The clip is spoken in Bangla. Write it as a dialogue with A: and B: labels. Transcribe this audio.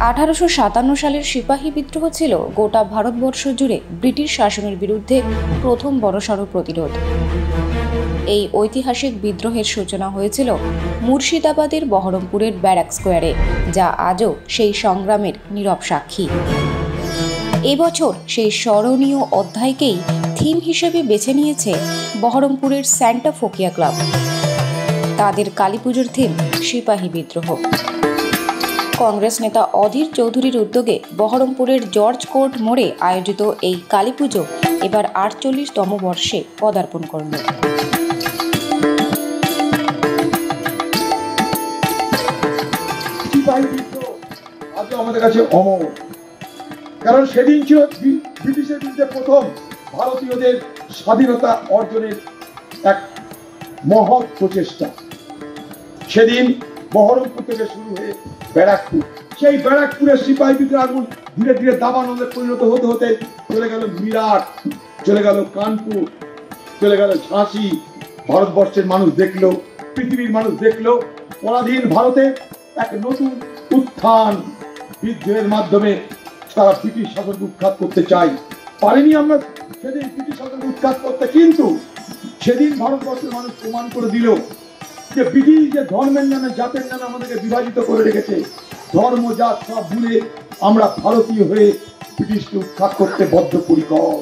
A: 1857 সালের সিপাহী বিদ্রোহ ছিল গোটা ভারতবর্ষ জুড়ে ব্রিটিশ শাসনের বিরুদ্ধে প্রথম বড়সড় প্রতিরোধ। এই ঐতিহাসিক বিদ্রোহের সূচনা হয়েছিল মুর্শিদাবাদের বহরমপুরের ব্যারাক স্কোয়ারে, যা আজও সেই সংগ্রামের নীরব সাক্ষী। এবছর সেই স্মরণীয় অধ্যায়কেই থিম হিসেবে বেছে নিয়েছে বহরমপুরের স্যান্টা ফোকিয়া ক্লাব। তাদের কালীপুজোর থিম সিপাহী বিদ্রোহ। কংগ্রেস নেতা অধীর চৌধুরীর উদ্যোগে বহরমপুরের জর্জ কোর্ট মোড়ে আয়োজিত এই কালীপুজো এবার ৪৮তম বর্ষে পদার্পণ করল।
B: আমাদের কাছে অমর, কারণ সেদিন ছিল ব্রিটিশের বিরুদ্ধে প্রথম ভারতীয়দের স্বাধীনতা অর্জনের এক মহৎ প্রচেষ্টা। সেদিন বহরমপুর থেকে শুরু হয়ে ব্যারাকপুর, সেই ব্যারাকপুরের সিপাহী বিদ্রোহ আগুন ধীরে ধীরে দাবানলে পরিণত হতে হতে চলে গেল মিরাট, চলে গেল কানপুর, চলে গেল ঝাঁসি। ভারতবর্ষের মানুষ দেখলো, পৃথিবীর মানুষ দেখলো পরাধীন ভারতে এক নতুন উত্থান। বিদ্রোহের মাধ্যমে তারা ব্রিটিশ শাসনকে উৎখাত করতে চাই। পারেনি আমরা সেদিন ব্রিটিশ শাসনকে উৎখাত করতে, কিন্তু সেদিন ভারতবর্ষের মানুষ প্রমাণ করে দিল যে ব্রিটিশ যে ধর্মের নামে জাতের নামে আমাদেরকে বিভাজিত করে রেখেছে, ধর্ম জাত সব ভুলে আমরা ভারতীয় হয়ে ব্রিটিশকে উৎখাত করতে বদ্ধপরিকর।